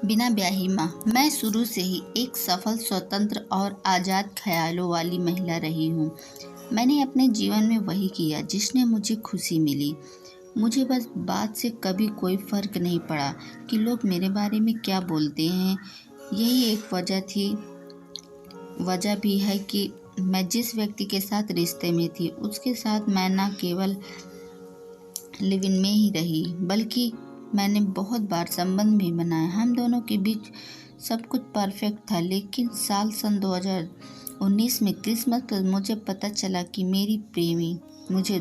बिना ब्याही माँ। मैं शुरू से ही एक सफल, स्वतंत्र और आज़ाद ख्यालों वाली महिला रही हूँ। मैंने अपने जीवन में वही किया जिसने मुझे खुशी मिली। मुझे बस बात से कभी कोई फ़र्क नहीं पड़ा कि लोग मेरे बारे में क्या बोलते हैं। यही एक वजह भी है कि मैं जिस व्यक्ति के साथ रिश्ते में थी, उसके साथ मैं न केवल लिव इन में ही रही, बल्कि मैंने बहुत बार संबंध भी बनाया। हम दोनों के बीच सब कुछ परफेक्ट था, लेकिन सन 2019 में क्रिसमस पर मुझे पता चला कि मेरा प्रेमी मुझे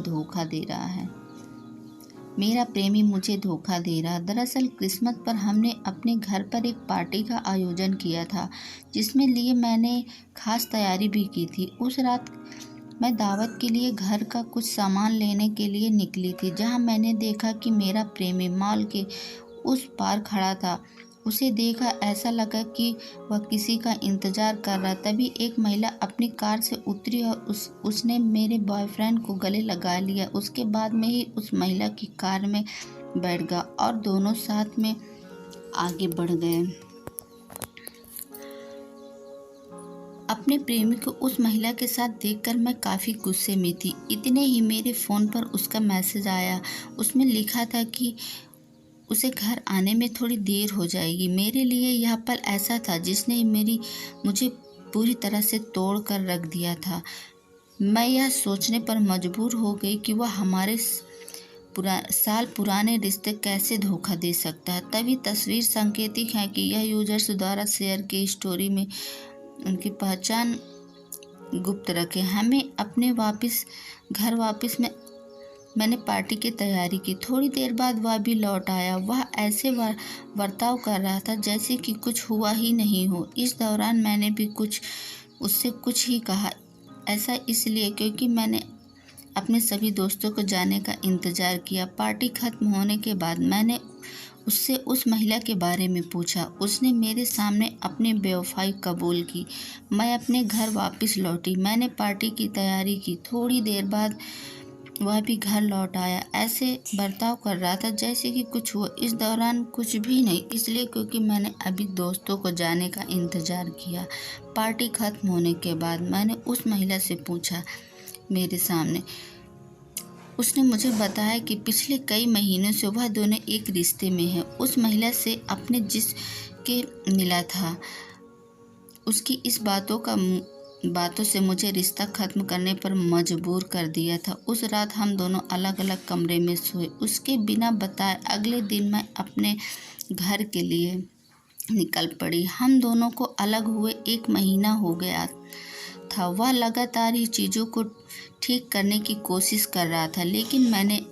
धोखा दे रहा। दरअसल क्रिसमस पर हमने अपने घर पर एक पार्टी का आयोजन किया था, जिसमें लिए मैंने खास तैयारी भी की थी। उस रात मैं दावत के लिए घर का कुछ सामान लेने के लिए निकली थी, जहां मैंने देखा कि मेरा प्रेमी मॉल के उस पार खड़ा था। उसे देखा ऐसा लगा कि वह किसी का इंतजार कर रहा। तभी एक महिला अपनी कार से उतरी और उसने मेरे बॉयफ्रेंड को गले लगा लिया। उसके बाद में ही उस महिला की कार में बैठ गया और दोनों साथ में आगे बढ़ गए। अपने प्रेमी को उस महिला के साथ देखकर मैं काफ़ी गुस्से में थी। इतने ही मेरे फ़ोन पर उसका मैसेज आया। उसमें लिखा था कि उसे घर आने में थोड़ी देर हो जाएगी। मेरे लिए यह पल ऐसा था जिसने मुझे पूरी तरह से तोड़ कर रख दिया था। मैं यह सोचने पर मजबूर हो गई कि वह हमारे साल पुराने रिश्ते कैसे धोखा दे सकता है। तभी तस्वीर सांकेतिक है कि यह यूजर्स द्वारा शेयर की स्टोरी में उनकी पहचान गुप्त रखे। हमें अपने घर वापस में मैंने पार्टी की तैयारी की। थोड़ी देर बाद वह भी लौट आया। वह ऐसे बर्ताव कर रहा था जैसे कि कुछ हुआ ही नहीं हो। इस दौरान मैंने भी उससे कुछ ही कहा। ऐसा इसलिए क्योंकि मैंने अपने सभी दोस्तों को जाने का इंतज़ार किया। पार्टी खत्म होने के बाद मैंने उससे उस महिला के बारे में पूछा। उसने मेरे सामने अपनी बेवफाई कबूल की। मैं अपने घर वापस लौटी। मैंने पार्टी की तैयारी की। थोड़ी देर बाद वह भी घर लौट आया। ऐसे बर्ताव कर रहा था जैसे कि कुछ हुआ। इस दौरान कुछ भी नहीं, इसलिए क्योंकि मैंने अभी दोस्तों को जाने का इंतज़ार किया। पार्टी खत्म होने के बाद मैंने उस महिला से पूछा मेरे सामने। उसने मुझे बताया कि पिछले कई महीनों से वह दोनों एक रिश्ते में है। उस महिला से अपने जिसके मिला था, उसकी इस बातों से मुझे रिश्ता खत्म करने पर मजबूर कर दिया था। उस रात हम दोनों अलग अलग कमरे में सोए। उसके बिना बताए अगले दिन मैं अपने घर के लिए निकल पड़ी। हम दोनों को अलग हुए 1 महीना हो गया था। वह लगातार ही चीज़ों को ठीक करने की कोशिश कर रहा था, लेकिन मैंने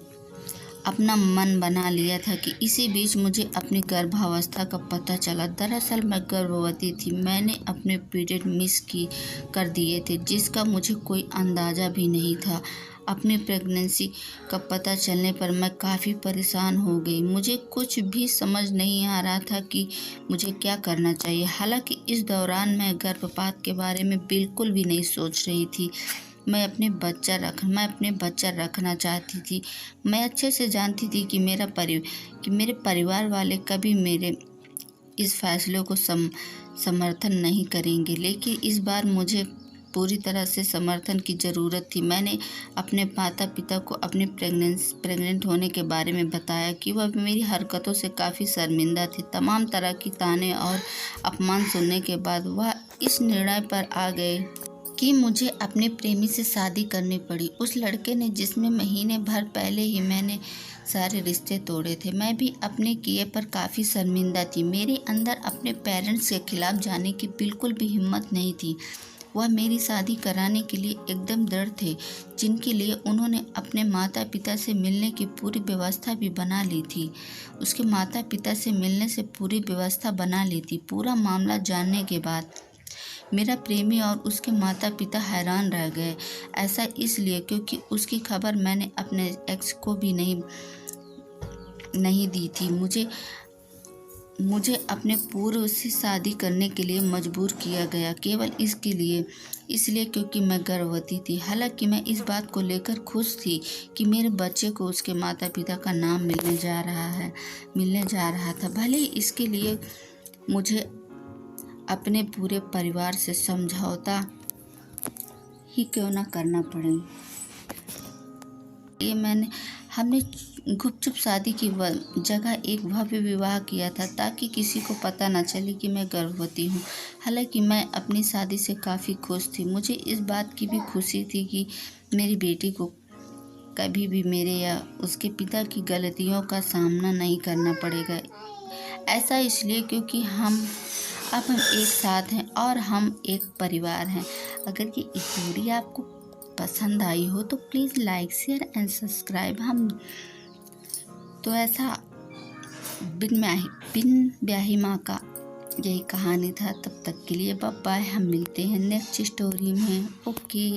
अपना मन बना लिया था कि इसी बीच मुझे अपनी गर्भावस्था का पता चला। दरअसल मैं गर्भवती थी। मैंने अपने पीरियड मिस कर दिए थे, जिसका मुझे कोई अंदाज़ा भी नहीं था। अपनी प्रेगनेंसी का पता चलने पर मैं काफ़ी परेशान हो गई। मुझे कुछ भी समझ नहीं आ रहा था कि मुझे क्या करना चाहिए। हालांकि इस दौरान मैं गर्भपात के बारे में बिल्कुल भी नहीं सोच रही थी। मैं अपने बच्चा रखना चाहती थी। मैं अच्छे से जानती थी कि मेरे परिवार वाले कभी मेरे इस फैसले को समर्थन नहीं करेंगे, लेकिन इस बार मुझे पूरी तरह से समर्थन की ज़रूरत थी। मैंने अपने माता पिता को अपने प्रेग्नेंट होने के बारे में बताया कि वह मेरी हरकतों से काफ़ी शर्मिंदा थी। तमाम तरह की ताने और अपमान सुनने के बाद वह इस निर्णय पर आ गए कि मुझे अपने प्रेमी से शादी करनी पड़ी। उस लड़के ने जिसमें महीने भर पहले ही मैंने सारे रिश्ते तोड़े थे। मैं भी अपने किए पर काफ़ी शर्मिंदा थी। मेरे अंदर अपने पेरेंट्स के खिलाफ जाने की बिल्कुल भी हिम्मत नहीं थी। वह मेरी शादी कराने के लिए एकदम दृढ़ थे, जिनके लिए उन्होंने अपने माता पिता से मिलने की पूरी व्यवस्था भी बना ली थी। उसके माता पिता से मिलने से पूरी व्यवस्था बना ली थी। पूरा मामला जानने के बाद मेरा प्रेमी और उसके माता पिता हैरान रह गए। ऐसा इसलिए क्योंकि उसकी खबर मैंने अपने एक्स को भी नहीं दी थी। मुझे अपने पूर्व से शादी करने के लिए मजबूर किया गया, केवल इसलिए क्योंकि मैं गर्भवती थी। हालांकि मैं इस बात को लेकर खुश थी कि मेरे बच्चे को उसके माता पिता का नाम मिलने जा रहा था। भले ही इसके लिए मुझे अपने पूरे परिवार से समझौता ही क्यों ना करना पड़े। ये हमने गुपचुप शादी की जगह एक भव्य विवाह किया था ताकि किसी को पता न चले कि मैं गर्भवती हूँ। हालांकि मैं अपनी शादी से काफ़ी खुश थी। मुझे इस बात की भी खुशी थी कि मेरी बेटी को कभी भी मेरे या उसके पिता की गलतियों का सामना नहीं करना पड़ेगा। ऐसा इसलिए क्योंकि अब हम एक साथ हैं और हम एक परिवार हैं। अगर ये स्टोरी आपको पसंद आई हो तो please like share and subscribe. हम तो ऐसा बिन ब्याही माँ का यही कहानी था। तब तक के लिए बाय बाय। हम मिलते हैं नेक्स्ट स्टोरी में। ओके।